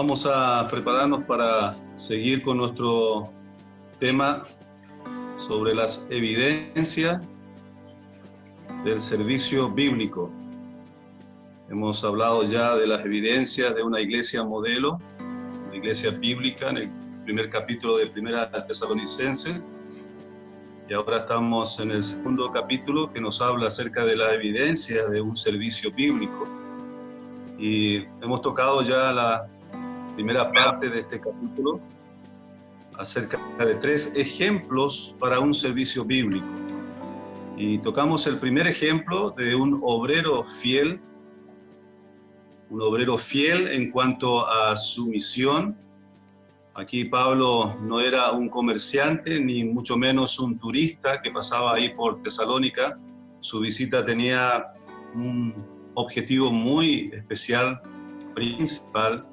Vamos a prepararnos para seguir con nuestro tema sobre las evidencias del servicio bíblico. Hemos hablado ya de las evidencias de una iglesia modelo, una iglesia bíblica, en el primer capítulo de Primera Tesalonicenses, y ahora estamos en el segundo capítulo que nos habla acerca de las evidencias de un servicio bíblico. Y hemos tocado ya la primera parte de este capítulo acerca de 3 ejemplos para un servicio bíblico. Y tocamos el primer ejemplo de un obrero fiel en cuanto a su misión. Aquí Pablo no era un comerciante, ni mucho menos un turista que pasaba ahí por Tesalónica. Su visita tenía un objetivo muy especial, principal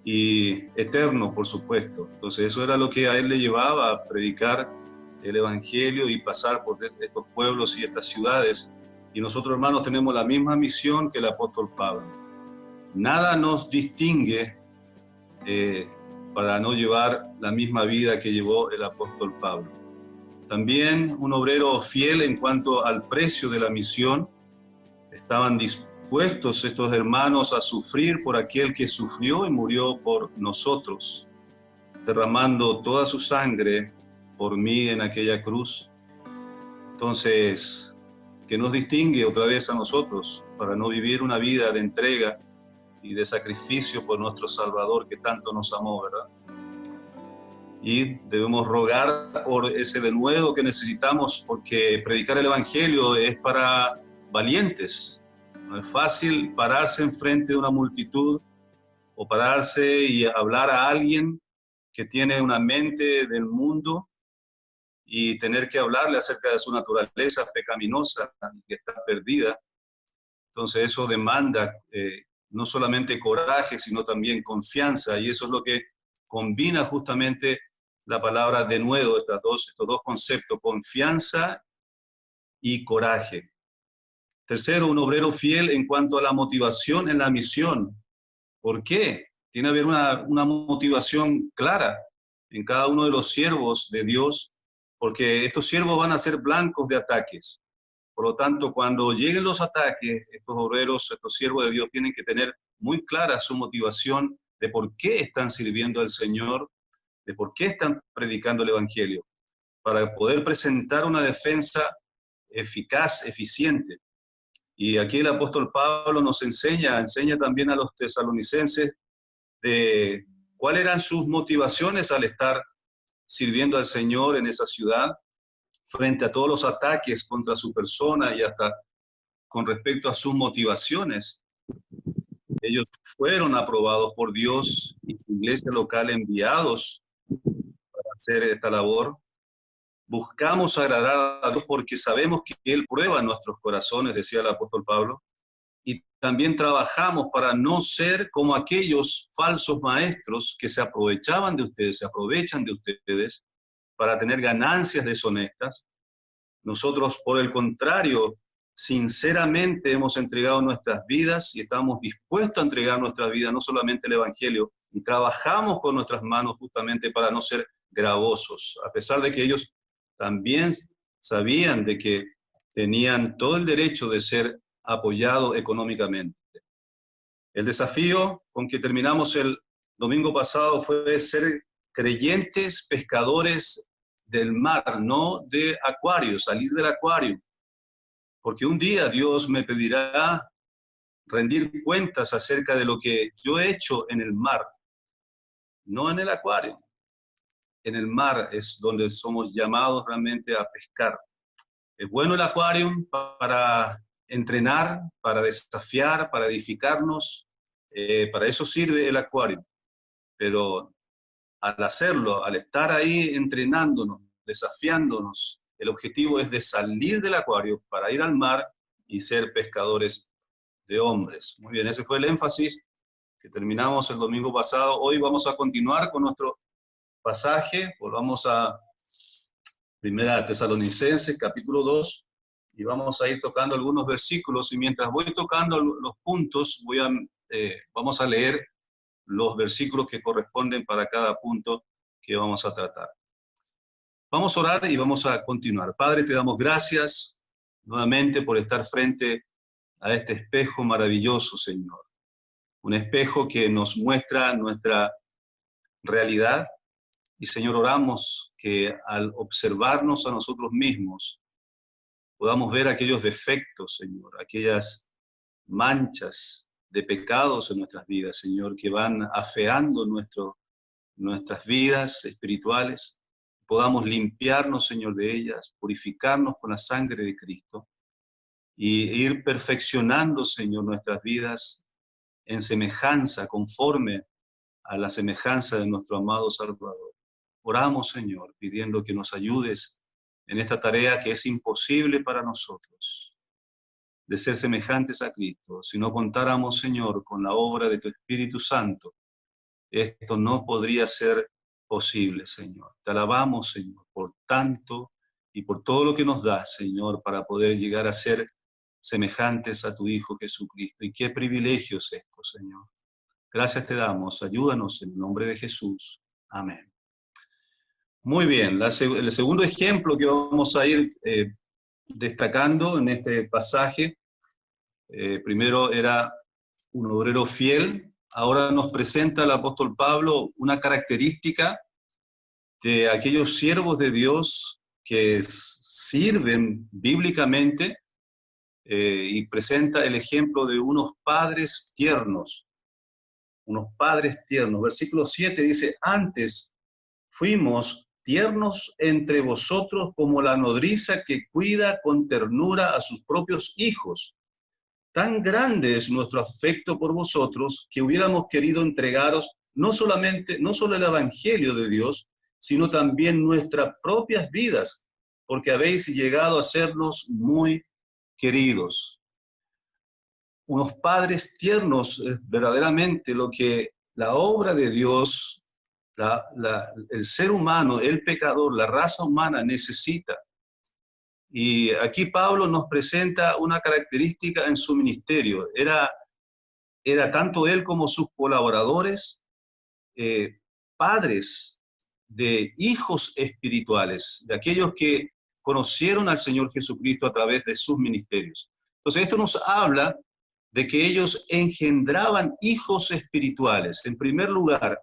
y eterno, por supuesto. Entonces eso era lo que a él le llevaba a predicar el Evangelio y pasar por estos pueblos y estas ciudades. Y nosotros, hermanos, tenemos la misma misión que el apóstol Pablo. Nada nos distingue para no llevar la misma vida que llevó el apóstol Pablo. También un obrero fiel en cuanto al precio de la misión. Estaban dispuestos estos hermanos a sufrir por aquel que sufrió y murió por nosotros, derramando toda su sangre por mí en aquella cruz. Entonces, ¿qué nos distingue otra vez a nosotros para no vivir una vida de entrega y de sacrificio por nuestro Salvador que tanto nos amó, verdad? Y debemos rogar por ese denuedo que necesitamos, porque predicar el Evangelio es para valientes. No es fácil pararse enfrente de una multitud o pararse y hablar a alguien que tiene una mente del mundo y tener que hablarle acerca de su naturaleza pecaminosa que está perdida. Entonces eso demanda no solamente coraje, sino también confianza, y eso es lo que combina justamente la palabra denuedo, estos dos conceptos, confianza y coraje. Tercero, un obrero fiel en cuanto a la motivación en la misión. ¿Por qué? Tiene que haber una motivación clara en cada uno de los siervos de Dios, porque estos siervos van a ser blancos de ataques. Por lo tanto, cuando lleguen los ataques, estos obreros, estos siervos de Dios tienen que tener muy clara su motivación de por qué están sirviendo al Señor, de por qué están predicando el Evangelio, para poder presentar una defensa eficaz, eficiente. Y aquí el apóstol Pablo nos enseña también a los tesalonicenses de cuáles eran sus motivaciones al estar sirviendo al Señor en esa ciudad, frente a todos los ataques contra su persona y hasta con respecto a sus motivaciones. Ellos fueron aprobados por Dios y su iglesia local enviados para hacer esta labor. Buscamos agradar a Dios porque sabemos que Él prueba nuestros corazones, decía el apóstol Pablo, y también trabajamos para no ser como aquellos falsos maestros que se aprovechaban de ustedes, se aprovechan de ustedes para tener ganancias deshonestas. Nosotros, por el contrario, sinceramente hemos entregado nuestras vidas y estamos dispuestos a entregar nuestra vida, no solamente el Evangelio, y trabajamos con nuestras manos justamente para no ser gravosos, a pesar de que ellos también sabían de que tenían todo el derecho de ser apoyados económicamente. El desafío con que terminamos el domingo pasado fue ser creyentes pescadores del mar, no de acuario, salir del acuario. Porque un día Dios me pedirá rendir cuentas acerca de lo que yo he hecho en el mar, no en el acuario. En el mar es donde somos llamados realmente a pescar. Es bueno el acuario para entrenar, para desafiar, para edificarnos. Para eso sirve el acuario. Pero al hacerlo, al estar ahí entrenándonos, desafiándonos, el objetivo es de salir del acuario para ir al mar y ser pescadores de hombres. Muy bien, ese fue el énfasis que terminamos el domingo pasado. Hoy vamos a continuar con nuestro pasaje. Volvamos a Primera Tesalonicenses, capítulo 2, y vamos a ir tocando algunos versículos, y mientras voy tocando los puntos, vamos a leer los versículos que corresponden para cada punto que vamos a tratar. Vamos a orar y vamos a continuar. Padre, te damos gracias nuevamente por estar frente a este espejo maravilloso, Señor. Un espejo que nos muestra nuestra realidad. Y, Señor, oramos que al observarnos a nosotros mismos podamos ver aquellos defectos, Señor, aquellas manchas de pecados en nuestras vidas, Señor, que van afeando nuestras vidas espirituales. Podamos limpiarnos, Señor, de ellas, purificarnos con la sangre de Cristo y ir perfeccionando, Señor, nuestras vidas en semejanza, conforme a la semejanza de nuestro amado Salvador. Oramos, Señor, pidiendo que nos ayudes en esta tarea que es imposible para nosotros, de ser semejantes a Cristo. Si no contáramos, Señor, con la obra de tu Espíritu Santo, esto no podría ser posible, Señor. Te alabamos, Señor, por tanto y por todo lo que nos das, Señor, para poder llegar a ser semejantes a tu Hijo Jesucristo. Y qué privilegio es esto, Señor. Gracias te damos. Ayúdanos en el nombre de Jesús. Amén. Muy bien. El segundo ejemplo que vamos a ir destacando en este pasaje, primero era un obrero fiel. Ahora nos presenta el apóstol Pablo una característica de aquellos siervos de Dios que sirven bíblicamente, y presenta el ejemplo de unos padres tiernos. Unos padres tiernos. Versículo 7 dice: antes fuimos tiernos entre vosotros como la nodriza que cuida con ternura a sus propios hijos. Tan grande es nuestro afecto por vosotros que hubiéramos querido entregaros no solo el evangelio de Dios, sino también nuestras propias vidas, porque habéis llegado a sernos muy queridos. Unos padres tiernos, verdaderamente lo que la obra de Dios, el ser humano, el pecador, la raza humana necesita. Y aquí Pablo nos presenta una característica en su ministerio. Era tanto él como sus colaboradores padres de hijos espirituales, de aquellos que conocieron al Señor Jesucristo a través de sus ministerios. Entonces esto nos habla de que ellos engendraban hijos espirituales. En primer lugar,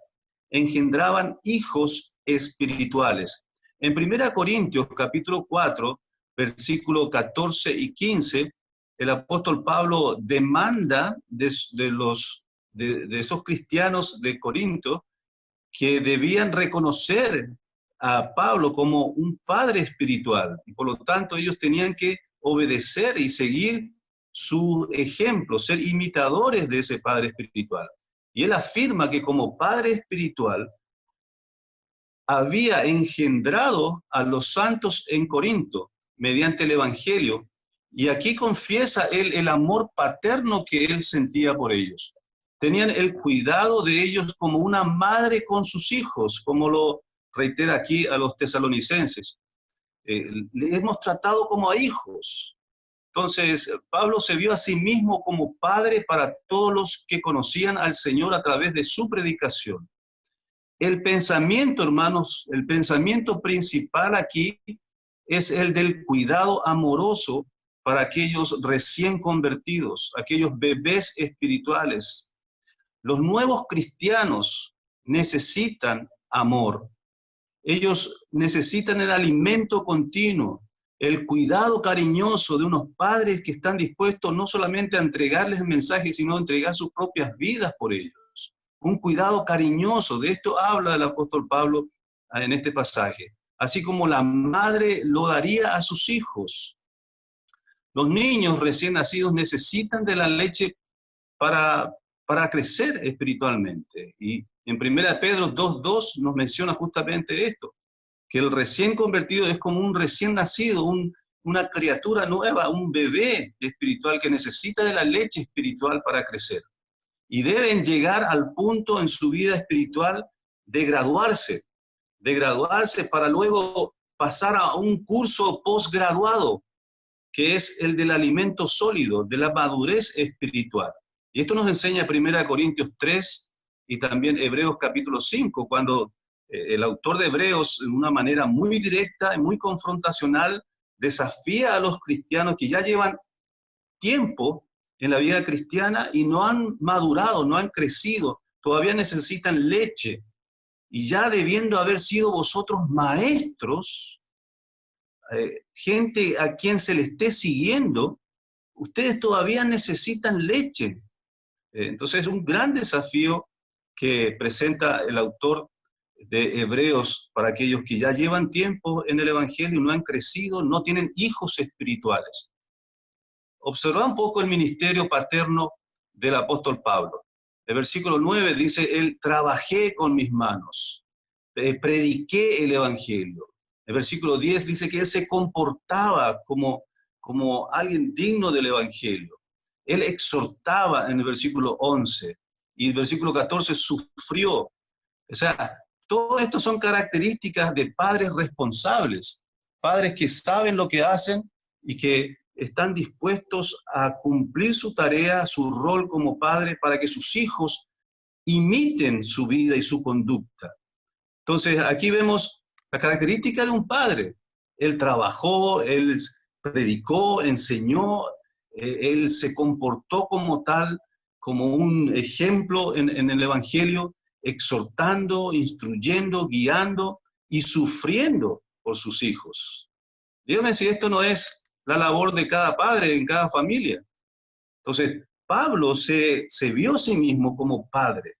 engendraban hijos espirituales. En 1 Corintios capítulo 4, versículo 14 y 15, el apóstol Pablo demanda de esos cristianos de Corinto que debían reconocer a Pablo como un padre espiritual, y por lo tanto ellos tenían que obedecer y seguir su ejemplo, ser imitadores de ese padre espiritual. Y él afirma que como padre espiritual había engendrado a los santos en Corinto mediante el Evangelio, y aquí confiesa él el amor paterno que él sentía por ellos. Tenían el cuidado de ellos como una madre con sus hijos, como lo reitera aquí a los tesalonicenses. Le hemos tratado como a hijos. Entonces, Pablo se vio a sí mismo como padre para todos los que conocían al Señor a través de su predicación. El pensamiento, hermanos, el pensamiento principal aquí es el del cuidado amoroso para aquellos recién convertidos, aquellos bebés espirituales. Los nuevos cristianos necesitan amor. Ellos necesitan el alimento continuo, el cuidado cariñoso de unos padres que están dispuestos no solamente a entregarles el mensaje, sino a entregar sus propias vidas por ellos. Un cuidado cariñoso, de esto habla el apóstol Pablo en este pasaje. Así como la madre lo daría a sus hijos. Los niños recién nacidos necesitan de la leche para crecer espiritualmente. Y en 1 Pedro 2:2 nos menciona justamente esto, que el recién convertido es como un recién nacido, una criatura nueva, un bebé espiritual que necesita de la leche espiritual para crecer. Y deben llegar al punto en su vida espiritual de graduarse para luego pasar a un curso posgraduado, que es el del alimento sólido, de la madurez espiritual. Y esto nos enseña 1 Corintios 3, y también Hebreos capítulo 5, cuando el autor de Hebreos, de una manera muy directa y muy confrontacional, desafía a los cristianos que ya llevan tiempo en la vida cristiana y no han madurado, no han crecido, todavía necesitan leche. Y ya debiendo haber sido vosotros maestros, gente a quien se le esté siguiendo, ustedes todavía necesitan leche. Entonces es un gran desafío que presenta el autor de Hebreos para aquellos que ya llevan tiempo en el Evangelio, no han crecido, no tienen hijos espirituales. Observa un poco el ministerio paterno del apóstol Pablo. El versículo 9 dice, él trabajé con mis manos, prediqué el Evangelio. El versículo 10 dice que él se comportaba como alguien digno del Evangelio. Él exhortaba en el versículo 11 y el versículo 14 sufrió. O sea, todo esto son características de padres responsables, padres que saben lo que hacen y que están dispuestos a cumplir su tarea, su rol como padre, para que sus hijos imiten su vida y su conducta. Entonces, aquí vemos la característica de un padre. Él trabajó, él predicó, enseñó, él se comportó como tal, como un ejemplo en el Evangelio, exhortando, instruyendo, guiando y sufriendo por sus hijos. Dígame si esto no es la labor de cada padre en cada familia. Entonces, Pablo se vio a sí mismo como padre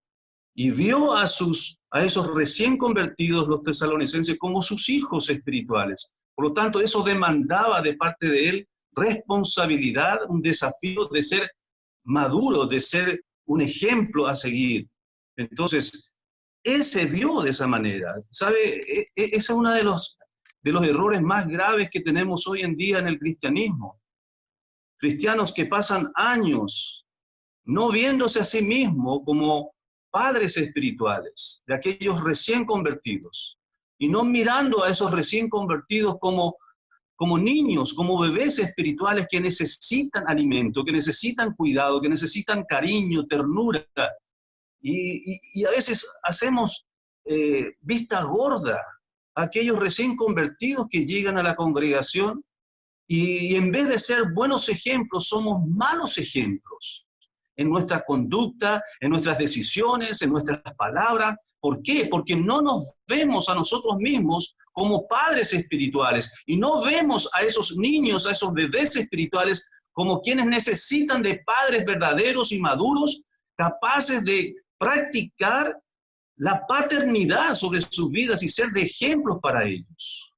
y vio a esos recién convertidos, los tesalonicenses, como sus hijos espirituales. Por lo tanto, eso demandaba de parte de él responsabilidad, un desafío de ser maduro, de ser un ejemplo a seguir. Entonces, él se vio de esa manera. ¿Sabe? Ese es uno de los errores más graves que tenemos hoy en día en el cristianismo. Cristianos que pasan años no viéndose a sí mismos como padres espirituales de aquellos recién convertidos y no mirando a esos recién convertidos como niños, como bebés espirituales que necesitan alimento, que necesitan cuidado, que necesitan cariño, ternura. Y a veces hacemos vista gorda a aquellos recién convertidos que llegan a la congregación y en vez de ser buenos ejemplos, somos malos ejemplos en nuestra conducta, en nuestras decisiones, en nuestras palabras. ¿Por qué? Porque no nos vemos a nosotros mismos como padres espirituales y no vemos a esos niños, a esos bebés espirituales como quienes necesitan de padres verdaderos y maduros, capaces de practicar la paternidad sobre sus vidas y ser de ejemplos para ellos.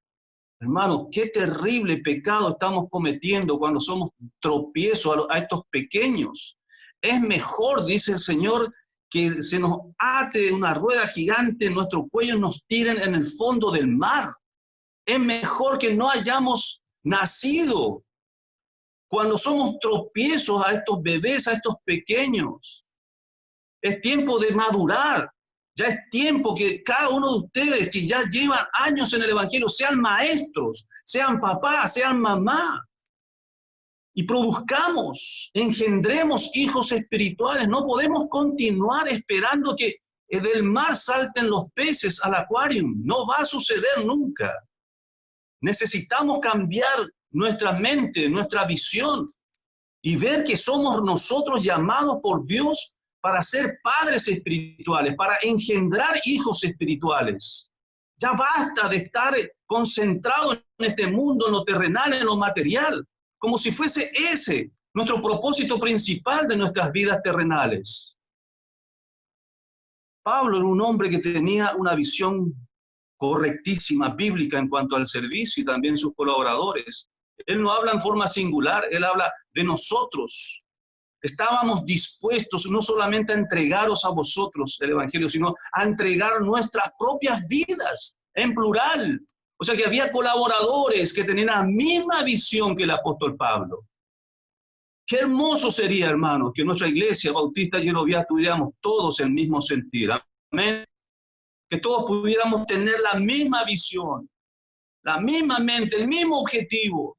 Hermanos, qué terrible pecado estamos cometiendo cuando somos tropiezos a estos pequeños. Es mejor, dice el Señor, que se nos ate una rueda gigante en nuestro cuello y nos tiren en el fondo del mar. Es mejor que no hayamos nacido cuando somos tropiezos a estos bebés, a estos pequeños. Es tiempo de madurar. Ya es tiempo que cada uno de ustedes que ya llevan años en el Evangelio sean maestros, sean papás, sean mamá. Y produzcamos, engendremos hijos espirituales. No podemos continuar esperando que del mar salten los peces al acuario. No va a suceder nunca. Necesitamos cambiar nuestra mente, nuestra visión y ver que somos nosotros llamados por Dios para ser padres espirituales, para engendrar hijos espirituales. Ya basta de estar concentrado en este mundo, en lo terrenal, en lo material, como si fuese ese nuestro propósito principal de nuestras vidas terrenales. Pablo era un hombre que tenía una visión correctísima, bíblica en cuanto al servicio y también sus colaboradores. Él no habla en forma singular, él habla de nosotros. Estábamos dispuestos no solamente a entregaros a vosotros el Evangelio, sino a entregar nuestras propias vidas, en plural. O sea que había colaboradores que tenían la misma visión que el apóstol Pablo. Qué hermoso sería, hermanos, que nuestra iglesia bautista Yerovia tuviéramos todos el mismo sentir. Amén. Que todos pudiéramos tener la misma visión, la misma mente, el mismo objetivo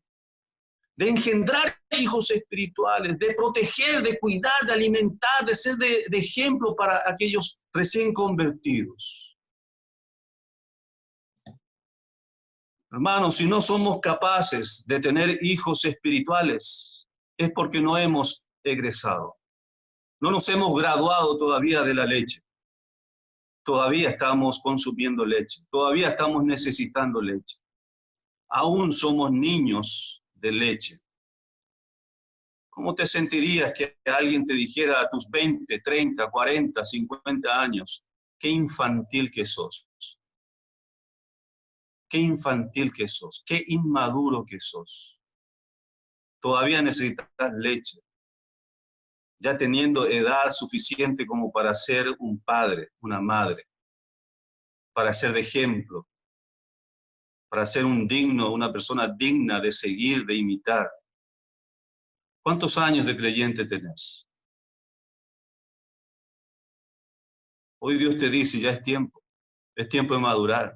de engendrar hijos espirituales, de proteger, de cuidar, de alimentar, de ser de ejemplo para aquellos recién convertidos. Hermanos, si no somos capaces de tener hijos espirituales, es porque no hemos egresado. No nos hemos graduado todavía de la leche. Todavía estamos consumiendo leche. Todavía estamos necesitando leche. Aún somos niños de leche. ¿Cómo te sentirías que alguien te dijera a tus 20, 30, 40, 50 años, qué infantil que sos? Qué infantil que sos, qué inmaduro que sos. Todavía necesitas leche, ya teniendo edad suficiente como para ser un padre, una madre, para ser de ejemplo, para ser una persona digna de seguir, de imitar. ¿Cuántos años de creyente tenés? Hoy Dios te dice, ya es tiempo de madurar.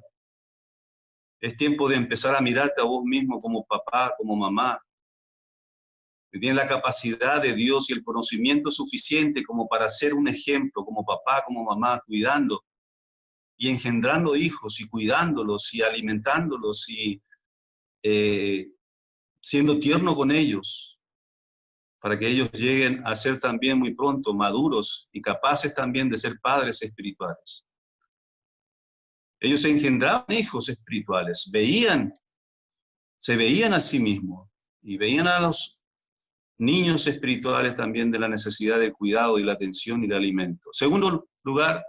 Es tiempo de empezar a mirarte a vos mismo como papá, como mamá, que tienes la capacidad de Dios y el conocimiento suficiente como para ser un ejemplo, como papá, como mamá, cuidando y engendrando hijos y cuidándolos y alimentándolos y siendo tierno con ellos, para que ellos lleguen a ser también muy pronto maduros y capaces también de ser padres espirituales. Ellos engendraban hijos espirituales, se veían a sí mismos y veían a los niños espirituales también de la necesidad de cuidado y la atención y el alimento. Segundo lugar,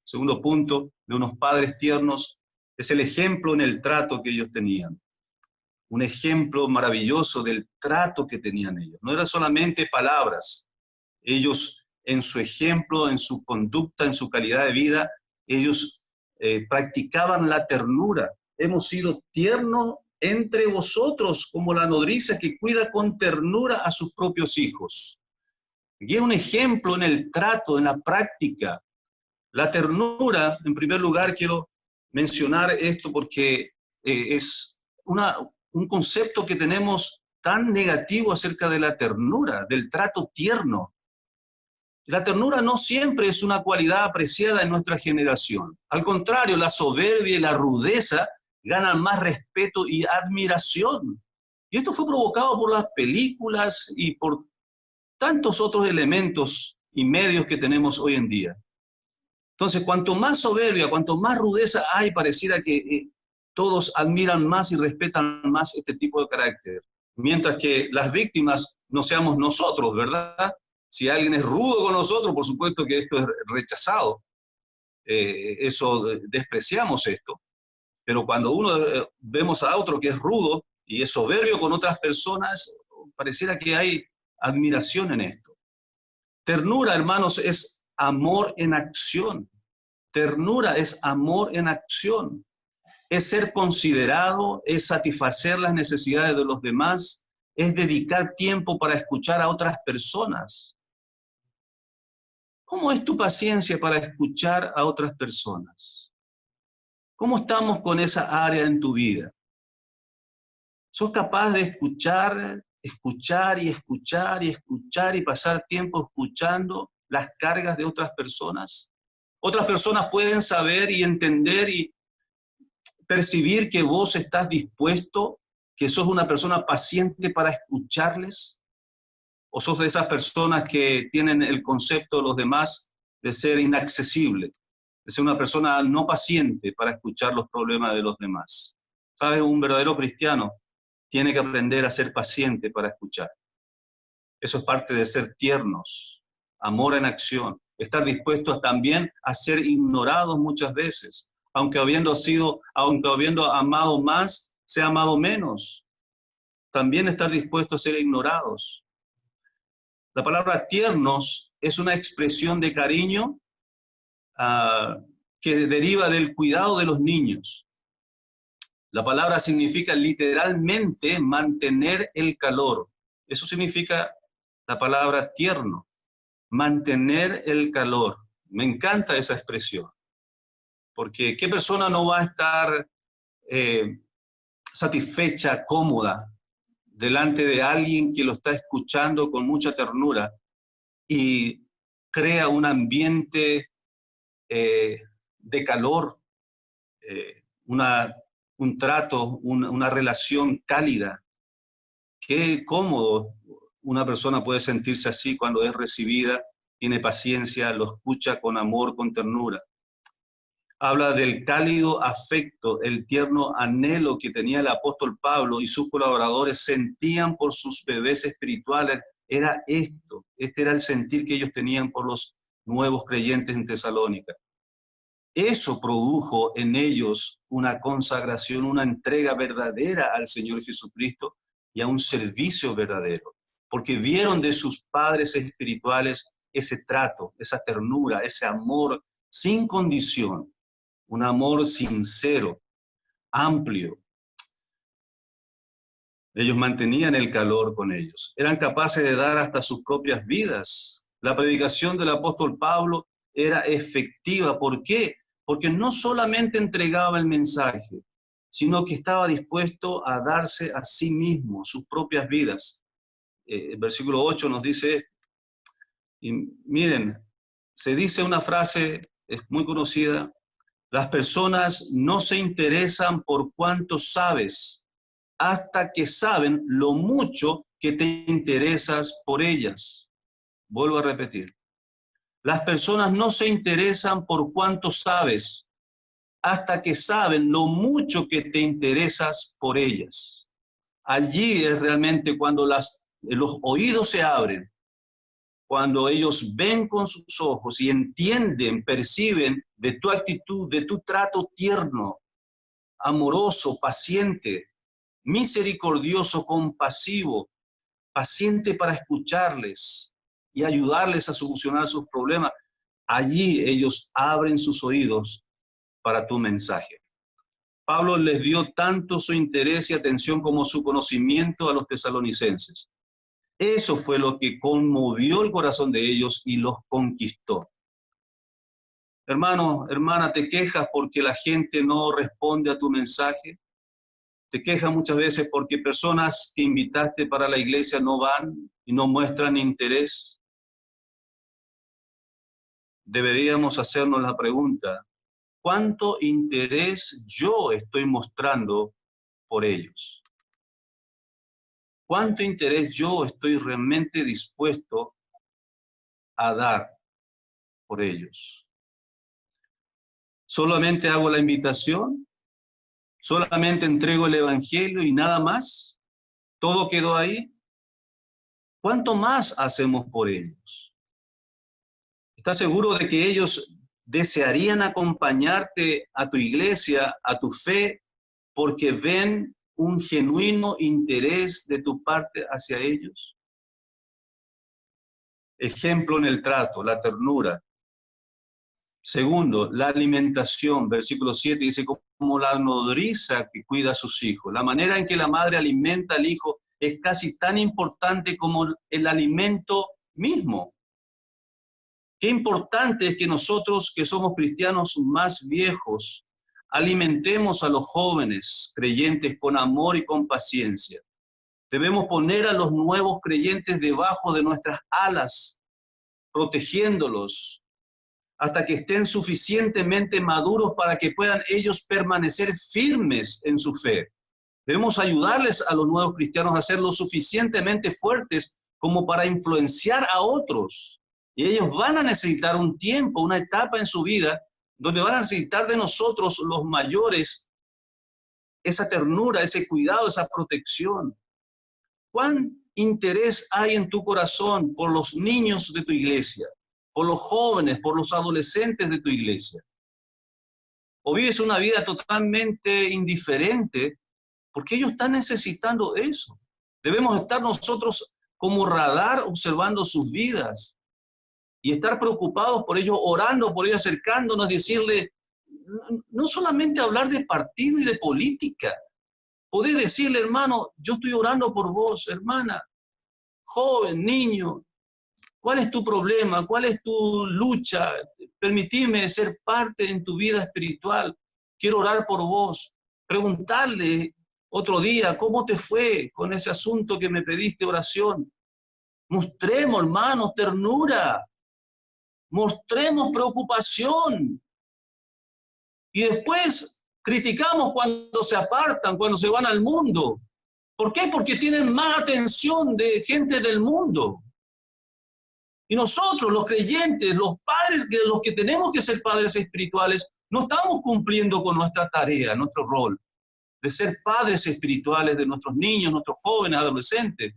segundo punto de unos padres tiernos, es el ejemplo en el trato que ellos tenían. Un ejemplo maravilloso del trato que tenían ellos. No eran solamente palabras. Ellos en su ejemplo, en su conducta, en su calidad de vida, ellos practicaban la ternura. Hemos sido tiernos entre vosotros, como la nodriza que cuida con ternura a sus propios hijos. Y es un ejemplo en el trato, en la práctica. La ternura, en primer lugar, quiero mencionar esto porque es un concepto que tenemos tan negativo acerca de la ternura, del trato tierno. La ternura no siempre es una cualidad apreciada en nuestra generación. Al contrario, la soberbia y la rudeza ganan más respeto y admiración. Y esto fue provocado por las películas y por tantos otros elementos y medios que tenemos hoy en día. Entonces, cuanto más soberbia, cuanto más rudeza hay, pareciera que todos admiran más y respetan más este tipo de carácter. Mientras que las víctimas no seamos nosotros, ¿verdad? Si alguien es rudo con nosotros, por supuesto que esto es rechazado. Despreciamos esto. Pero cuando vemos a otro que es rudo y es soberbio con otras personas, pareciera que hay admiración en esto. Ternura, hermanos, es amor en acción. Ternura es amor en acción. Es ser considerado, es satisfacer las necesidades de los demás, es dedicar tiempo para escuchar a otras personas. ¿Cómo es tu paciencia para escuchar a otras personas? ¿Cómo estamos con esa área en tu vida? ¿Sos capaz de escuchar y pasar tiempo escuchando las cargas de otras personas? Otras personas pueden saber y entender y percibir que vos estás dispuesto, que sos una persona paciente para escucharles, o sos de esas personas que tienen el concepto de los demás de ser inaccesible, de ser una persona no paciente para escuchar los problemas de los demás. ¿Sabes? Un verdadero cristiano tiene que aprender a ser paciente para escuchar. Eso es parte de ser tiernos, amor en acción, estar dispuestos también a ser ignorados muchas veces, aunque habiendo amado más, se ha amado menos. También estar dispuestos a ser ignorados. La palabra tiernos es una expresión de cariño que deriva del cuidado de los niños. La palabra significa literalmente mantener el calor. Eso significa la palabra tierno, mantener el calor. Me encanta esa expresión, porque ¿qué persona no va a estar satisfecha, cómoda, delante de alguien que lo está escuchando con mucha ternura y crea un ambiente de calor, un trato, una relación cálida. Qué cómodo una persona puede sentirse así cuando es recibida, tiene paciencia, lo escucha con amor, con ternura. Habla del cálido afecto, el tierno anhelo que tenía el apóstol Pablo y sus colaboradores sentían por sus bebés espirituales. Era esto, este era el sentir que ellos tenían por los nuevos creyentes en Tesalónica. Eso produjo en ellos una consagración, una entrega verdadera al Señor Jesucristo y a un servicio verdadero, porque vieron de sus padres espirituales ese trato, esa ternura, ese amor sin condición, un amor sincero, amplio. Ellos mantenían el calor con ellos, eran capaces de dar hasta sus propias vidas. La predicación del apóstol Pablo era efectiva. ¿Por qué? Porque no solamente entregaba el mensaje, sino que estaba dispuesto a darse a sí mismo, sus propias vidas. El versículo 8 nos dice, y miren, se dice una frase, es muy conocida: las personas no se interesan por cuánto sabes, hasta que saben lo mucho que te interesas por ellas. Vuelvo a repetir. Las personas no se interesan por cuánto sabes, hasta que saben lo mucho que te interesas por ellas. Allí es realmente cuando los oídos se abren, cuando ellos ven con sus ojos y entienden, perciben de tu actitud, de tu trato tierno, amoroso, paciente, misericordioso, compasivo, paciente para escucharles y ayudarles a solucionar sus problemas. Allí ellos abren sus oídos para tu mensaje. Pablo les dio tanto su interés y atención como su conocimiento a los tesalonicenses. Eso fue lo que conmovió el corazón de ellos y los conquistó. Hermano, hermana, ¿te quejas porque la gente no responde a tu mensaje? ¿Te quejas muchas veces porque personas que invitaste para la iglesia no van y no muestran interés? Deberíamos hacernos la pregunta: ¿cuánto interés yo estoy mostrando por ellos? ¿Cuánto interés yo estoy realmente dispuesto a dar por ellos? ¿Solamente hago la invitación? ¿Solamente entrego el evangelio y nada más? ¿Todo quedó ahí? ¿Cuánto más hacemos por ellos? ¿Estás seguro de que ellos desearían acompañarte a tu iglesia, a tu fe, porque ven un genuino interés de tu parte hacia ellos? Ejemplo en el trato, la ternura. Segundo, la alimentación. Versículo 7 dice, como la nodriza que cuida a sus hijos. La manera en que la madre alimenta al hijo es casi tan importante como el alimento mismo. Qué importante es que nosotros, que somos cristianos más viejos, alimentemos a los jóvenes creyentes con amor y con paciencia. Debemos poner a los nuevos creyentes debajo de nuestras alas, protegiéndolos hasta que estén suficientemente maduros para que puedan ellos permanecer firmes en su fe. Debemos ayudarles a los nuevos cristianos a ser lo suficientemente fuertes como para influenciar a otros. Y ellos van a necesitar un tiempo, una etapa en su vida, donde van a necesitar de nosotros, los mayores, esa ternura, ese cuidado, esa protección. ¿Cuán interés hay en tu corazón por los niños de tu iglesia, por los jóvenes, por los adolescentes de tu iglesia? ¿O vives una vida totalmente indiferente? Porque ellos están necesitando eso. Debemos estar nosotros como radar observando sus vidas y estar preocupados por ellos, orando por ellos, acercándonos, decirle, no solamente hablar de partido y de política. Podés decirle, hermano, yo estoy orando por vos, hermana, joven, niño, ¿cuál es tu problema? ¿Cuál es tu lucha? Permitime ser parte en tu vida espiritual. Quiero orar por vos. Preguntarle otro día, ¿cómo te fue con ese asunto que me pediste oración? Mostremos, hermanos, ternura. Mostremos preocupación. Y después criticamos cuando se apartan, cuando se van al mundo. ¿Por qué? Porque tienen más atención de gente del mundo. Y nosotros, los creyentes, los padres, los que tenemos que ser padres espirituales, no estamos cumpliendo con nuestra tarea, nuestro rol, de ser padres espirituales de nuestros niños, nuestros jóvenes, adolescentes.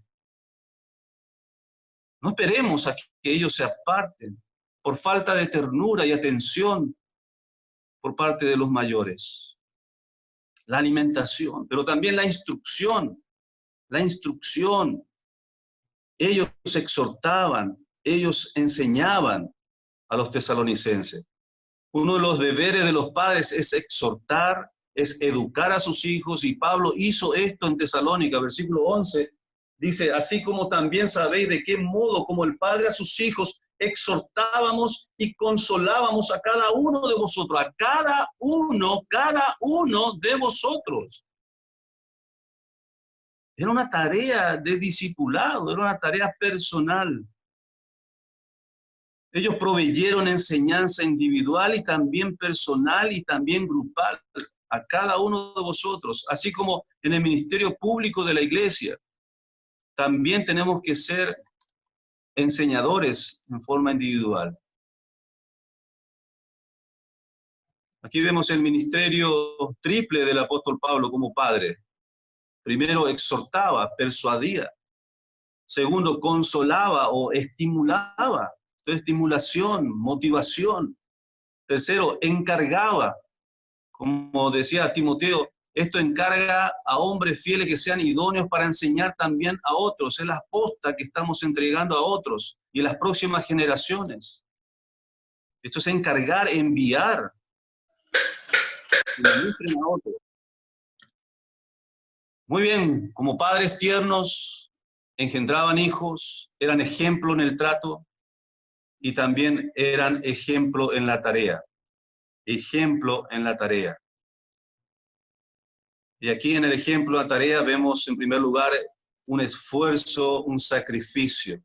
No esperemos a que ellos se aparten por falta de ternura y atención por parte de los mayores. La alimentación, pero también la instrucción. La instrucción. Ellos exhortaban, ellos enseñaban a los tesalonicenses. Uno de los deberes de los padres es exhortar, es educar a sus hijos, y Pablo hizo esto en Tesalónica, versículo 11, dice, así como también sabéis de qué modo, como el Padre a sus hijos, exhortábamos y consolábamos a cada uno de vosotros, a cada uno de vosotros. Era una tarea de discipulado, era una tarea personal. Ellos proveyeron enseñanza individual y también personal y también grupal a cada uno de vosotros, así como en el ministerio público de la iglesia. También tenemos que ser enseñadores en forma individual. Aquí vemos el ministerio triple del apóstol Pablo como padre. Primero, exhortaba, persuadía. Segundo, consolaba o estimulaba. Entonces, estimulación, motivación. Tercero, encargaba. Como decía Timoteo, esto encarga a hombres fieles que sean idóneos para enseñar también a otros. Es la posta que estamos entregando a otros y a las próximas generaciones. Esto es encargar, enviar. A otros. Muy bien, como padres tiernos, engendraban hijos, eran ejemplo en el trato y también eran ejemplo en la tarea. Ejemplo en la tarea. Y aquí en el ejemplo de la tarea vemos en primer lugar un esfuerzo, un sacrificio.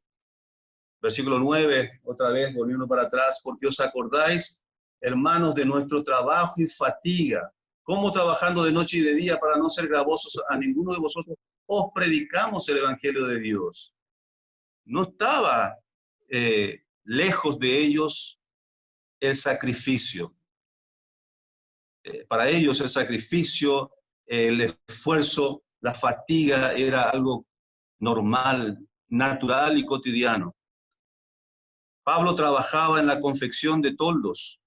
Versículo 9, otra vez volviendo para atrás, porque os acordáis, hermanos, de nuestro trabajo y fatiga, como trabajando de noche y de día para no ser gravosos a ninguno de vosotros, os predicamos el Evangelio de Dios. No estaba lejos de ellos el sacrificio. Para ellos el sacrificio, el esfuerzo, la fatiga era algo normal, natural y cotidiano. Pablo trabajaba en la confección de toldos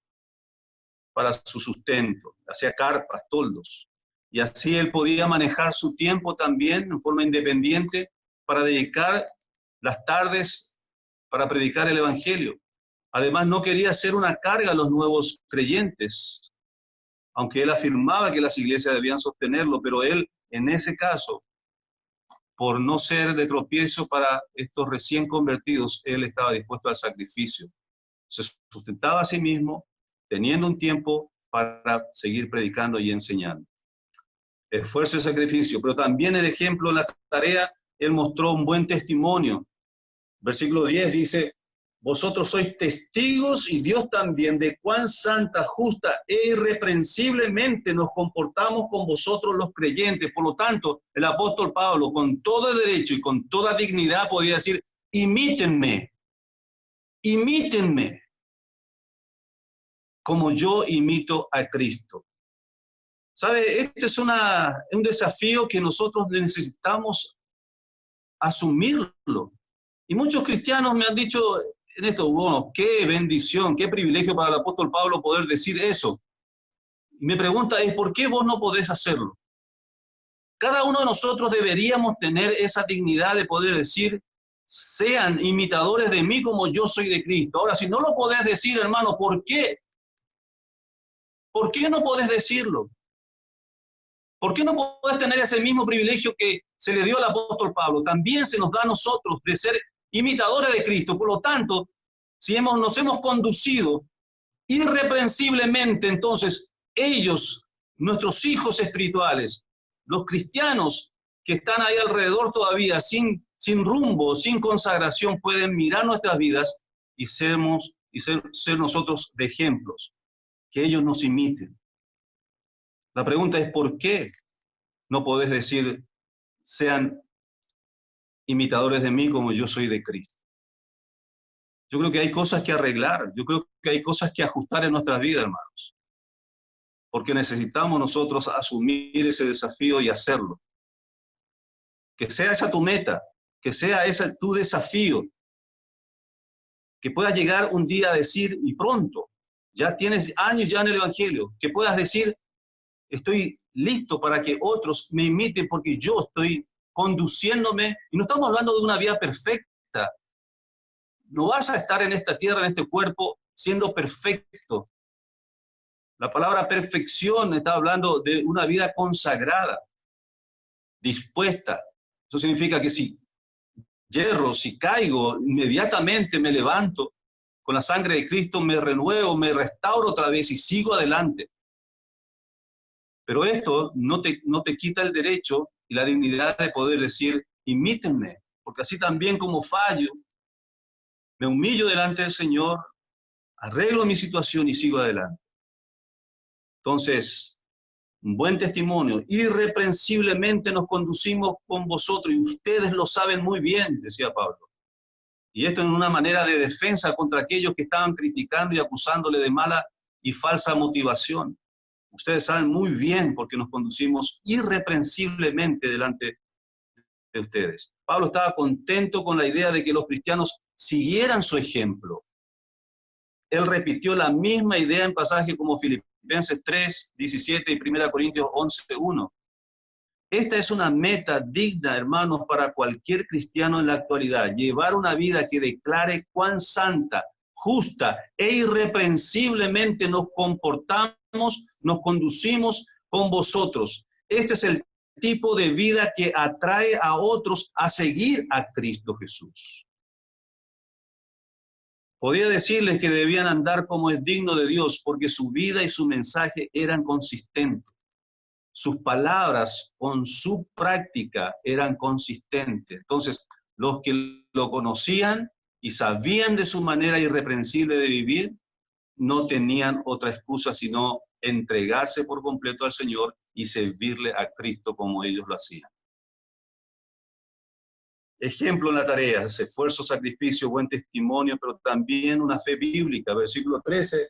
para su sustento, hacía carpas, toldos, y así él podía manejar su tiempo también en forma independiente para dedicar las tardes para predicar el Evangelio. Además, no quería ser una carga a los nuevos creyentes, aunque él afirmaba que las iglesias debían sostenerlo, pero él, en ese caso, por no ser de tropiezo para estos recién convertidos, él estaba dispuesto al sacrificio. Se sustentaba a sí mismo, teniendo un tiempo para seguir predicando y enseñando. Esfuerzo y sacrificio, pero también el ejemplo de la tarea, él mostró un buen testimonio. Versículo 10 dice, vosotros sois testigos y Dios también de cuán santa, justa e irreprensiblemente nos comportamos con vosotros los creyentes. Por lo tanto, el apóstol Pablo, con todo derecho y con toda dignidad, podía decir, imítenme, imítenme, como yo imito a Cristo. ¿Sabe? Este es un desafío que nosotros necesitamos asumirlo. Y muchos cristianos me han dicho en esto, bueno, qué bendición, qué privilegio para el apóstol Pablo poder decir eso. Y mi pregunta es, ¿por qué vos no podés hacerlo? Cada uno de nosotros deberíamos tener esa dignidad de poder decir, sean imitadores de mí como yo soy de Cristo. Ahora, si no lo podés decir, hermano, ¿por qué? ¿Por qué no podés decirlo? ¿Por qué no podés tener ese mismo privilegio que se le dio al apóstol Pablo? También se nos da a nosotros de ser imitadores de Cristo. Por lo tanto, si nos hemos conducido irreprensiblemente, entonces ellos, nuestros hijos espirituales, los cristianos que están ahí alrededor todavía sin rumbo, sin consagración, pueden mirar nuestras vidas y ser nosotros de ejemplos, que ellos nos imiten. La pregunta es, ¿por qué no podés decir, sean imitadores de mí como yo soy de Cristo? Yo creo que hay cosas que arreglar, yo creo que hay cosas que ajustar en nuestras vidas, hermanos, porque necesitamos nosotros asumir ese desafío y hacerlo. Que sea esa tu meta, que sea ese tu desafío, que puedas llegar un día a decir, y pronto, ya tienes años ya en el Evangelio, que puedas decir, estoy listo para que otros me imiten porque yo estoy conduciéndome, y no estamos hablando de una vida perfecta. No vas a estar en esta tierra, en este cuerpo, siendo perfecto. La palabra perfección está hablando de una vida consagrada, dispuesta. Eso significa que si yerro, si caigo, inmediatamente me levanto, con la sangre de Cristo me renuevo, me restauro otra vez y sigo adelante. Pero esto no te quita el derecho y la dignidad de poder decir, imítenme, porque así también como fallo, me humillo delante del Señor, arreglo mi situación y sigo adelante. Entonces, un buen testimonio, irreprensiblemente nos conducimos con vosotros y ustedes lo saben muy bien, decía Pablo. Y esto en una manera de defensa contra aquellos que estaban criticando y acusándole de mala y falsa motivación. Ustedes saben muy bien porque nos conducimos irreprensiblemente delante de ustedes. Pablo estaba contento con la idea de que los cristianos siguieran su ejemplo. Él repitió la misma idea en pasajes como Filipenses 3, 17 y 1 Corintios 11, 1. Esta es una meta digna, hermanos, para cualquier cristiano en la actualidad. Llevar una vida que declare cuán santa, justa e irreprensiblemente nos comportamos, nos conducimos con vosotros. Este es el tipo de vida que atrae a otros a seguir a Cristo Jesús. Podía decirles que debían andar como es digno de Dios, porque su vida y su mensaje eran consistentes. Sus palabras con su práctica eran consistentes. Entonces, los que lo conocían y sabían de su manera irreprensible de vivir, no tenían otra excusa sino entregarse por completo al Señor y servirle a Cristo como ellos lo hacían. Ejemplo en la tarea, esfuerzo, sacrificio, buen testimonio, pero también una fe bíblica. Versículo 13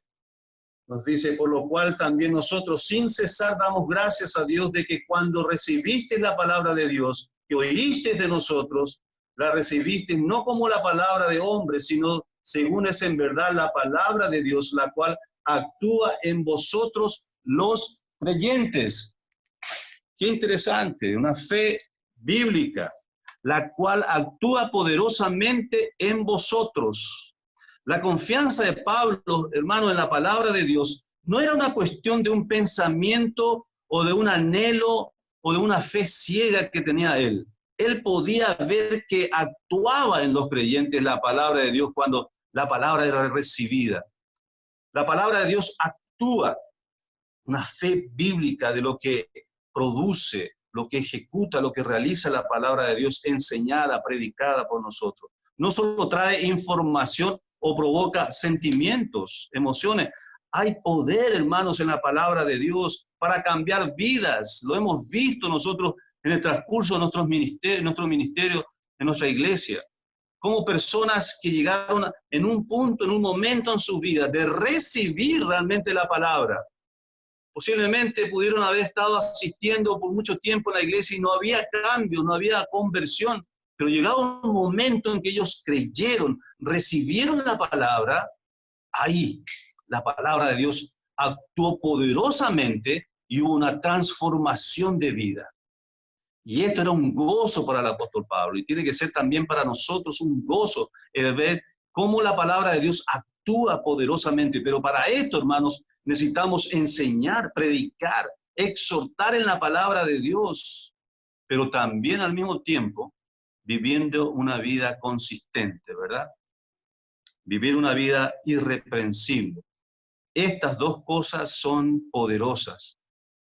nos dice, por lo cual también nosotros sin cesar damos gracias a Dios de que cuando recibiste la palabra de Dios, que oíste de nosotros, la recibiste no como la palabra de hombre, sino según es en verdad la palabra de Dios, la cual actúa en vosotros los creyentes. Qué interesante, una fe bíblica, la cual actúa poderosamente en vosotros. La confianza de Pablo, hermano, en la palabra de Dios, no era una cuestión de un pensamiento o de un anhelo o de una fe ciega que tenía él. Él podía ver que actuaba en los creyentes la palabra de Dios cuando la palabra era recibida. La palabra de Dios actúa, una fe bíblica de lo que produce, lo que ejecuta, lo que realiza la palabra de Dios enseñada, predicada por nosotros. No solo trae información o provoca sentimientos, emociones. Hay poder, hermanos, en la palabra de Dios para cambiar vidas. Lo hemos visto nosotros en el transcurso de nuestro ministerio, en nuestra iglesia. Como personas que llegaron en un punto, en un momento en su vida de recibir realmente la palabra. Posiblemente pudieron haber estado asistiendo por mucho tiempo en la iglesia y no había cambio, no había conversión. Pero llegado un momento en que ellos creyeron, recibieron la palabra, ahí la palabra de Dios actuó poderosamente y hubo una transformación de vida. Y esto era un gozo para el apóstol Pablo y tiene que ser también para nosotros un gozo el ver cómo la palabra de Dios actúa poderosamente. Pero para esto, hermanos, necesitamos enseñar, predicar, exhortar en la palabra de Dios, pero también al mismo tiempo viviendo una vida consistente, ¿verdad? Vivir una vida irreprensible. Estas dos cosas son poderosas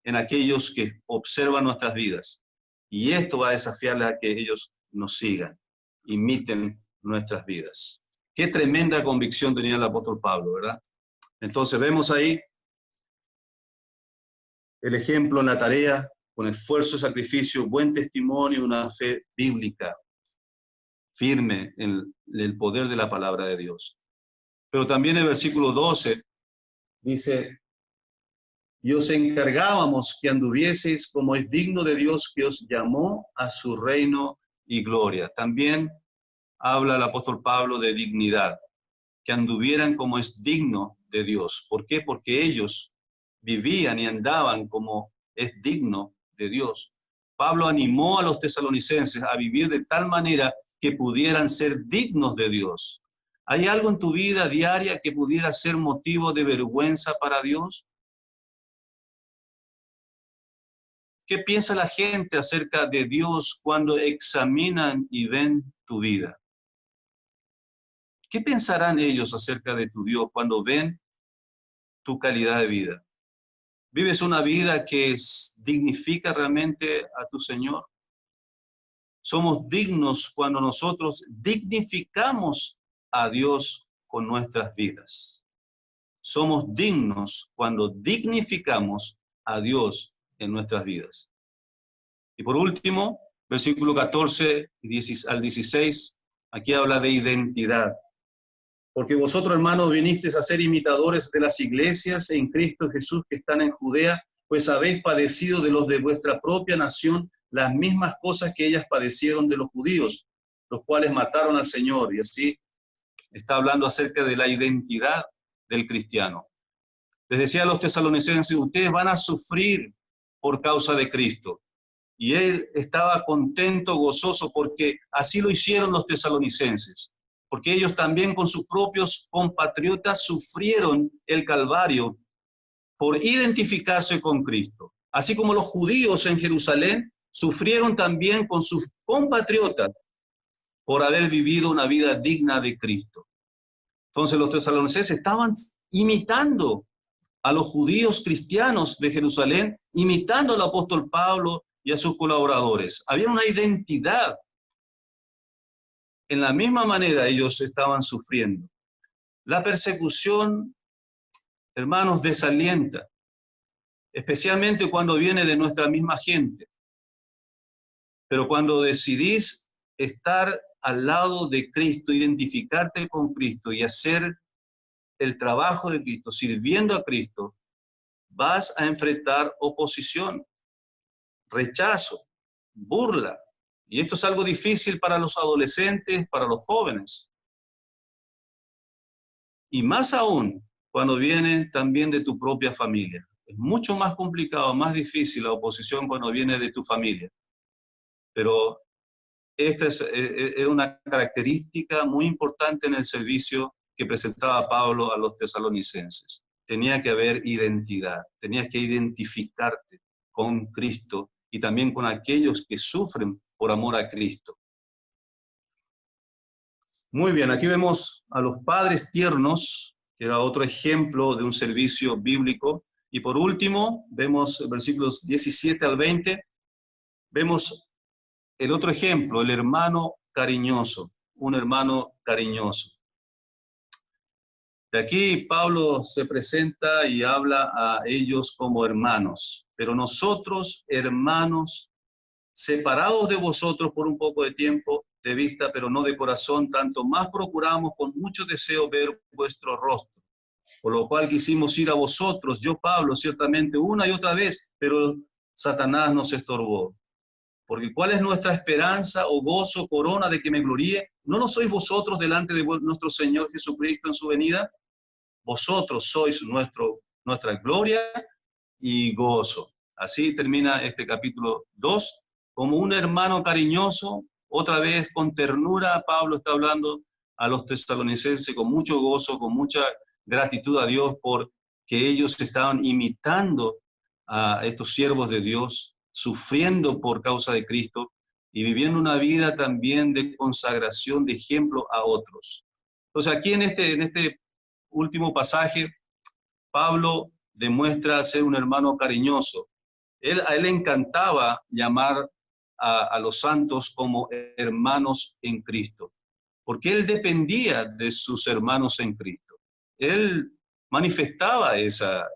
en aquellos que observan nuestras vidas. Y esto va a desafiarles a que ellos nos sigan, imiten nuestras vidas. Qué tremenda convicción tenía el apóstol Pablo, ¿verdad? Entonces vemos ahí el ejemplo en la tarea, con esfuerzo, sacrificio, buen testimonio, una fe bíblica firme en el poder de la palabra de Dios. Pero también el versículo 12 dice, y os encargábamos que anduvieseis como es digno de Dios que os llamó a su reino y gloria. También habla el apóstol Pablo de dignidad, que anduvieran como es digno de Dios. ¿Por qué? Porque ellos vivían y andaban como es digno de Dios. Pablo animó a los tesalonicenses a vivir de tal manera que pudieran ser dignos de Dios. ¿Hay algo en tu vida diaria que pudiera ser motivo de vergüenza para Dios? ¿Qué piensa la gente acerca de Dios cuando examinan y ven tu vida? ¿Qué pensarán ellos acerca de tu Dios cuando ven tu calidad de vida? ¿Vives una vida que dignifica realmente a tu Señor? Somos dignos cuando nosotros dignificamos a Dios con nuestras vidas. Somos dignos cuando dignificamos a Dios en nuestras vidas. Y por último, versículo 14 al 16, aquí habla de identidad. Porque vosotros, hermanos, vinisteis a ser imitadores de las iglesias en Cristo Jesús que están en Judea, pues habéis padecido de los de vuestra propia nación las mismas cosas que ellas padecieron de los judíos, los cuales mataron al Señor. Y así está hablando acerca de la identidad del cristiano. Les decía a los tesalonicenses, ustedes van a sufrir por causa de Cristo. Y él estaba contento, gozoso, porque así lo hicieron los tesalonicenses. Porque ellos también con sus propios compatriotas sufrieron el Calvario por identificarse con Cristo. Así como los judíos en Jerusalén sufrieron también con sus compatriotas por haber vivido una vida digna de Cristo. Entonces los tesalonicenses estaban imitando a los judíos cristianos de Jerusalén, imitando al apóstol Pablo y a sus colaboradores. Había una identidad. En la misma manera ellos estaban sufriendo. La persecución, hermanos, desalienta, especialmente cuando viene de nuestra misma gente. Pero cuando decidís estar al lado de Cristo, identificarte con Cristo y hacer el trabajo de Cristo, sirviendo a Cristo, vas a enfrentar oposición, rechazo, burla. Y esto es algo difícil para los adolescentes, para los jóvenes. Y más aún cuando viene también de tu propia familia. Es mucho más complicado, más difícil la oposición cuando viene de tu familia. Pero esta es una característica muy importante en el servicio que presentaba Pablo a los tesalonicenses. Tenía que haber identidad, tenías que identificarte con Cristo y también con aquellos que sufren por amor a Cristo. Muy bien, aquí vemos a los padres tiernos, que era otro ejemplo de un servicio bíblico. Y por último, vemos versículos 17 al 20, vemos el otro ejemplo, el hermano cariñoso, un hermano cariñoso. De aquí Pablo se presenta y habla a ellos como hermanos, pero nosotros, hermanos, separados de vosotros por un poco de tiempo de vista, pero no de corazón, tanto más procuramos con mucho deseo ver vuestro rostro, por lo cual quisimos ir a vosotros, yo Pablo, ciertamente una y otra vez, pero Satanás nos estorbó. Porque ¿cuál es nuestra esperanza o gozo, corona de que me gloríe? ¿No lo sois vosotros delante de nuestro Señor Jesucristo en su venida? Vosotros sois nuestra gloria y gozo. Así termina este capítulo 2. Como un hermano cariñoso, otra vez con ternura, Pablo está hablando a los tesalonicenses con mucho gozo, con mucha gratitud a Dios por que ellos estaban imitando a estos siervos de Dios, sufriendo por causa de Cristo y viviendo una vida también de consagración, de ejemplo a otros. Entonces aquí en este último pasaje, Pablo demuestra ser un hermano cariñoso. A él le encantaba llamar a los santos como hermanos en Cristo, porque él dependía de sus hermanos en Cristo. Él manifestaba esa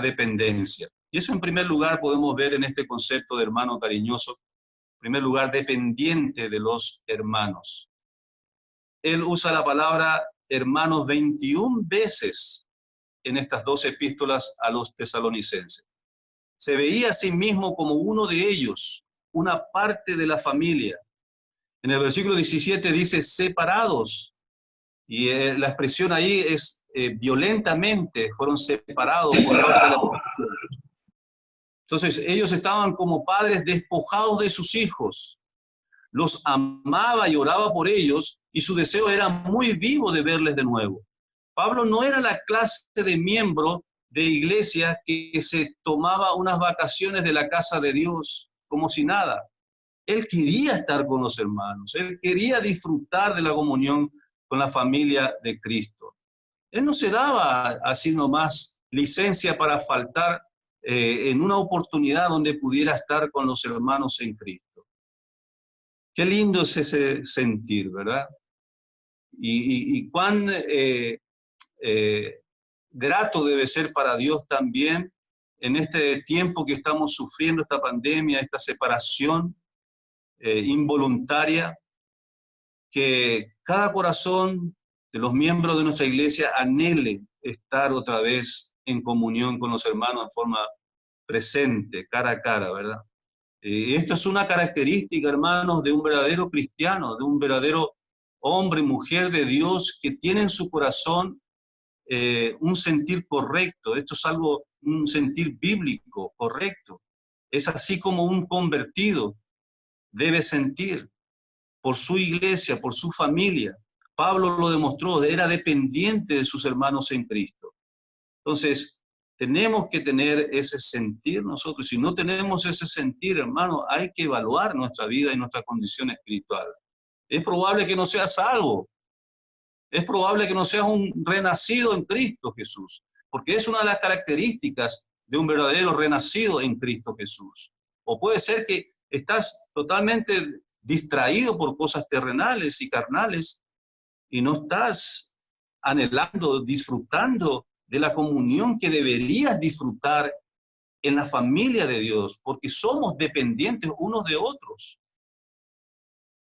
dependencia. Y eso en primer lugar podemos ver en este concepto de hermano cariñoso, en primer lugar dependiente de los hermanos. Él usa la palabra hermanos 21 veces en estas 2 epístolas a los tesalonicenses. Se veía a sí mismo como uno de ellos, una parte de la familia. En el versículo 17 dice separados, y la expresión ahí es violentamente fueron separados por causa de la persecución. Entonces ellos estaban como padres despojados de sus hijos, los amaba y oraba por ellos, y su deseo era muy vivo de verles de nuevo. Pablo no era la clase de miembro de iglesia que se tomaba unas vacaciones de la casa de Dios como si nada. Él quería estar con los hermanos, él quería disfrutar de la comunión con la familia de Cristo. Él no se daba así nomás licencia para faltar en una oportunidad donde pudiera estar con los hermanos en Cristo. Qué lindo es ese sentir, ¿verdad? Y cuán grato debe ser para Dios también en este tiempo que estamos sufriendo, esta pandemia, esta separación involuntaria, que cada corazón de los miembros de nuestra iglesia anhele estar otra vez en comunión con los hermanos en forma presente, cara a cara, ¿verdad? Esto es una característica, hermanos, de un verdadero cristiano, de un verdadero hombre, mujer de Dios que tiene en su corazón un sentir correcto. Esto es algo, un sentir bíblico correcto. Es así como un convertido debe sentir por su iglesia, por su familia. Pablo lo demostró, era dependiente de sus hermanos en Cristo. Entonces, tenemos que tener ese sentir nosotros. Si no tenemos ese sentir, hermano, hay que evaluar nuestra vida y nuestra condición espiritual. Es probable que no seas salvo. Es probable que no seas un renacido en Cristo Jesús, porque es una de las características de un verdadero renacido en Cristo Jesús. O puede ser que estás totalmente distraído por cosas terrenales y carnales y no estás anhelando, disfrutando de la comunión que deberías disfrutar en la familia de Dios, porque somos dependientes unos de otros.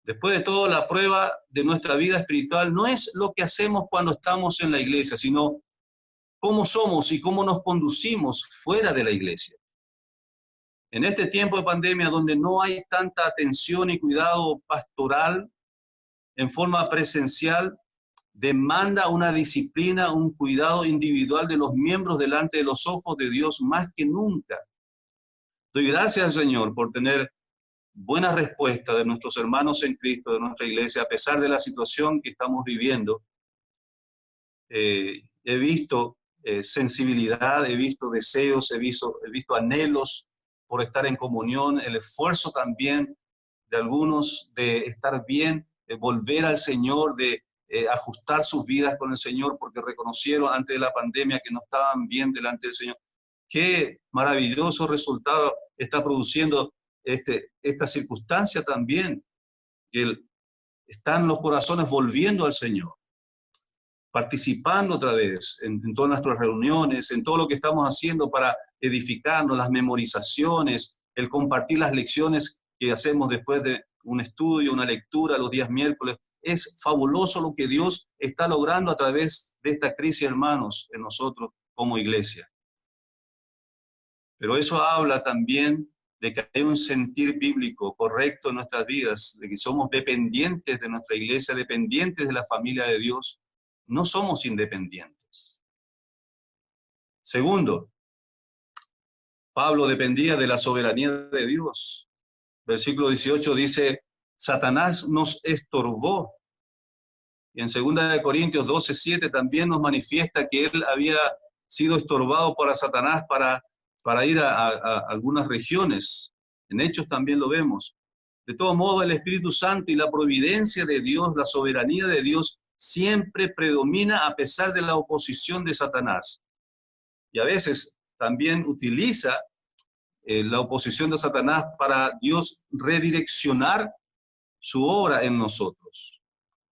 Después de todo, la prueba de nuestra vida espiritual no es lo que hacemos cuando estamos en la iglesia, sino cómo somos y cómo nos conducimos fuera de la iglesia. En este tiempo de pandemia, donde no hay tanta atención y cuidado pastoral en forma presencial, demanda una disciplina, un cuidado individual de los miembros delante de los ojos de Dios más que nunca. Doy gracias al Señor por tener buena respuesta de nuestros hermanos en Cristo, de nuestra iglesia, a pesar de la situación que estamos viviendo. He visto sensibilidad, he visto deseos, he visto anhelos por estar en comunión, el esfuerzo también de algunos de estar bien, de volver al Señor, de ajustar sus vidas con el Señor, porque reconocieron antes de la pandemia que no estaban bien delante del Señor. Qué maravilloso resultado está produciendo esta circunstancia también, que están los corazones volviendo al Señor, participando otra vez en todas nuestras reuniones, en todo lo que estamos haciendo para edificarnos, las memorizaciones, el compartir las lecciones que hacemos después de un estudio, una lectura los días miércoles. Es fabuloso lo que Dios está logrando a través de esta crisis, hermanos, en nosotros como iglesia. Pero eso habla también de que hay un sentir bíblico correcto en nuestras vidas, de que somos dependientes de nuestra iglesia, dependientes de la familia de Dios. No somos independientes. Segundo, Pablo dependía de la soberanía de Dios. Versículo 18 dice, Satanás nos estorbó. Y en 2 Corintios 12:7 también nos manifiesta que él había sido estorbado para Satanás para ir a algunas regiones. En Hechos también lo vemos. De todo modo, el Espíritu Santo y la providencia de Dios, la soberanía de Dios, siempre predomina a pesar de la oposición de Satanás. Y a veces también utiliza la oposición de Satanás para Dios redireccionar su obra en nosotros.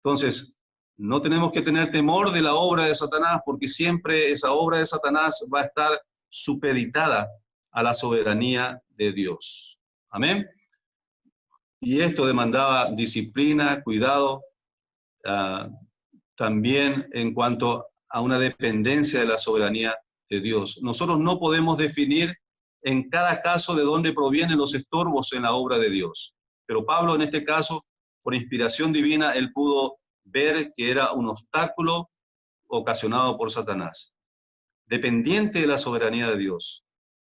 Entonces, no tenemos que tener temor de la obra de Satanás, porque siempre esa obra de Satanás va a estar supeditada a la soberanía de Dios. Amén. Y esto demandaba disciplina, cuidado, también en cuanto a una dependencia de la soberanía de Dios. Nosotros no podemos definir en cada caso de dónde provienen los estorbos en la obra de Dios. Pero Pablo en este caso, por inspiración divina, él pudo ver que era un obstáculo ocasionado por Satanás, dependiente de la soberanía de Dios.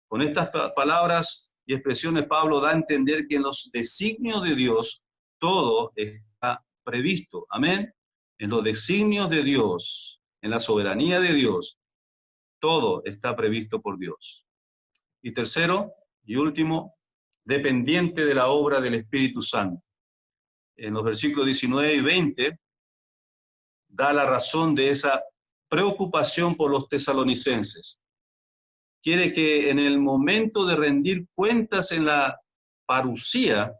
Con estas palabras y expresiones, Pablo da a entender que en los designios de Dios todo está previsto. Amén. En los designios de Dios, en la soberanía de Dios, todo está previsto por Dios. Y tercero y último, dependiente de la obra del Espíritu Santo. En los versículos 19 y 20, da la razón de esa preocupación por los tesalonicenses. Quiere que en el momento de rendir cuentas en la parusía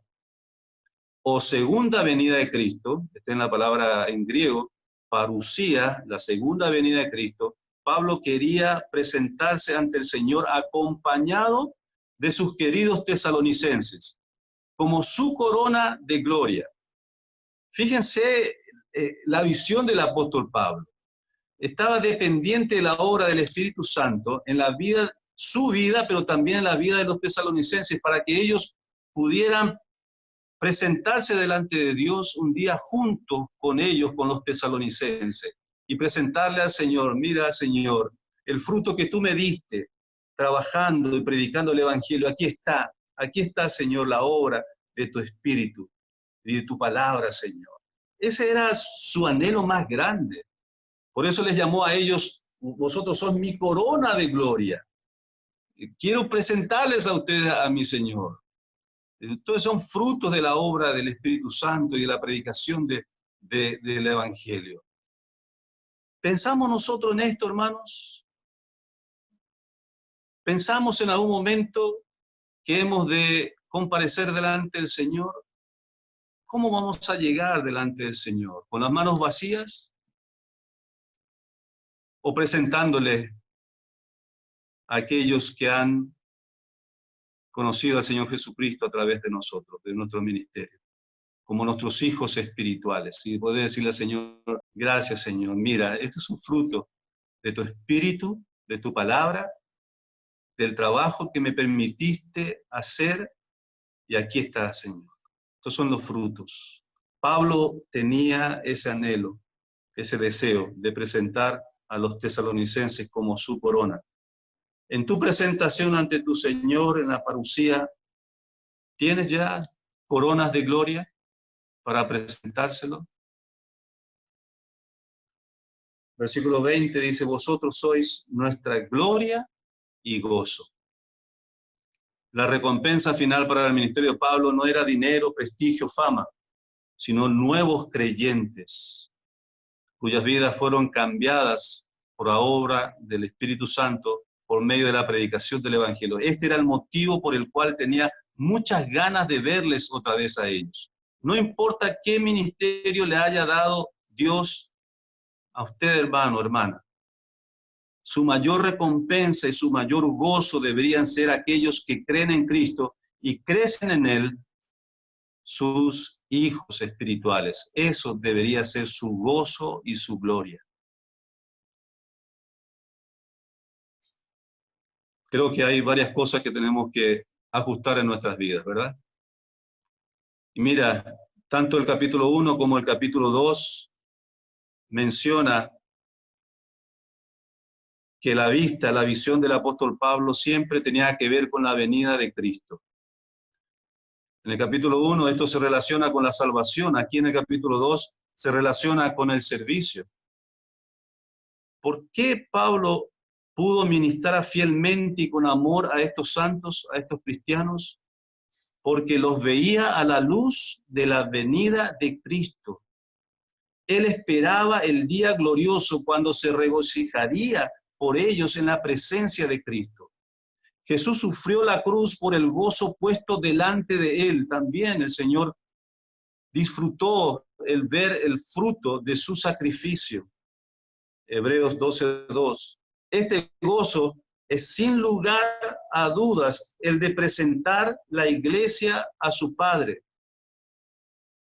o segunda venida de Cristo, está en la palabra en griego, parusía, la segunda venida de Cristo, Pablo quería presentarse ante el Señor acompañado de sus queridos tesalonicenses, como su corona de gloria. Fíjense la visión del apóstol Pablo. Estaba dependiente de la obra del Espíritu Santo en la vida, su vida, pero también en la vida de los tesalonicenses, para que ellos pudieran presentarse delante de Dios un día juntos con ellos, con los tesalonicenses, y presentarle al Señor: mira, Señor, el fruto que tú me diste, trabajando y predicando el Evangelio, aquí está, Señor, la obra de tu Espíritu y de tu palabra, Señor. Ese era su anhelo más grande. Por eso les llamó a ellos: vosotros sois mi corona de gloria. Quiero presentarles a ustedes a mi Señor. Todos son frutos de la obra del Espíritu Santo y de la predicación del Evangelio. ¿Pensamos nosotros en esto, hermanos? ¿Pensamos en algún momento que hemos de comparecer delante del Señor? ¿Cómo vamos a llegar delante del Señor? ¿Con las manos vacías? ¿O presentándole a aquellos que han conocido al Señor Jesucristo a través de nosotros, de nuestro ministerio, como nuestros hijos espirituales? Y poder decirle al Señor: gracias, Señor, mira, este es un fruto de tu Espíritu, de tu palabra, del trabajo que me permitiste hacer, y aquí está, Señor. Estos son los frutos. Pablo tenía ese anhelo, ese deseo de presentar a los tesalonicenses como su corona. En tu presentación ante tu Señor en la parusía, ¿tienes ya coronas de gloria para presentárselo? Versículo 20 dice: vosotros sois nuestra gloria y gozo. La recompensa final para el ministerio de Pablo no era dinero, prestigio, fama, sino nuevos creyentes, cuyas vidas fueron cambiadas por la obra del Espíritu Santo por medio de la predicación del Evangelio. Este era el motivo por el cual tenía muchas ganas de verles otra vez a ellos. No importa qué ministerio le haya dado Dios a usted, hermano, hermana, su mayor recompensa y su mayor gozo deberían ser aquellos que creen en Cristo y crecen en Él, sus hijos espirituales. Eso debería ser su gozo y su gloria. Creo que hay varias cosas que tenemos que ajustar en nuestras vidas, ¿verdad? Y mira, tanto el capítulo 1 como el capítulo 2 menciona que la visión del apóstol Pablo siempre tenía que ver con la venida de Cristo. En el capítulo 1 esto se relaciona con la salvación. Aquí en el capítulo 2 se relaciona con el servicio. ¿Por qué Pablo pudo ministrar fielmente y con amor a estos santos, a estos cristianos? Porque los veía a la luz de la venida de Cristo. Él esperaba el día glorioso cuando se regocijaría por ellos en la presencia de Cristo. Jesús sufrió la cruz por el gozo puesto delante de él. También el Señor disfrutó el ver el fruto de su sacrificio. Hebreos 12:2. Este gozo es sin lugar a dudas el de presentar la iglesia a su Padre.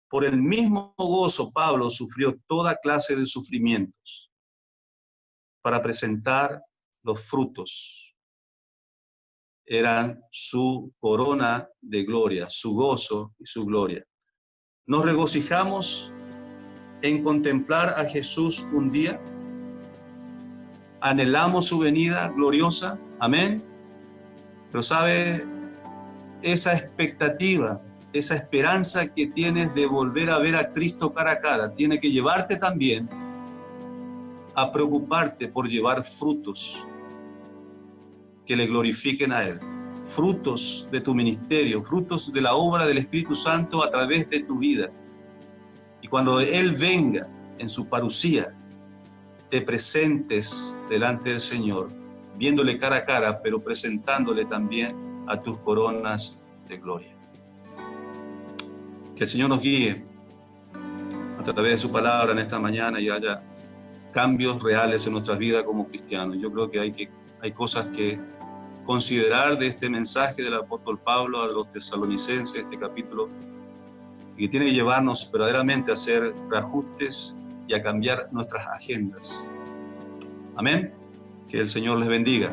Por el mismo gozo, Pablo sufrió toda clase de sufrimientos para presentar los frutos. Eran su corona de gloria, su gozo y su gloria. Nos regocijamos en contemplar a Jesús un día. Anhelamos su venida gloriosa. Amén. Pero sabe, esa expectativa, esa esperanza que tienes de volver a ver a Cristo cara a cara, tiene que llevarte también a preocuparte por llevar frutos que le glorifiquen a Él. Frutos de tu ministerio, frutos de la obra del Espíritu Santo a través de tu vida. Y cuando Él venga en su parusía, te presentes delante del Señor, viéndole cara a cara, pero presentándole también a tus coronas de gloria. Que el Señor nos guíe a través de su palabra en esta mañana y haya cambios reales en nuestras vidas como cristianos. Yo creo que hay cosas que considerar de este mensaje del apóstol Pablo a los tesalonicenses, este capítulo, y que tiene que llevarnos verdaderamente a hacer reajustes y a cambiar nuestras agendas. Amén. Que el Señor les bendiga.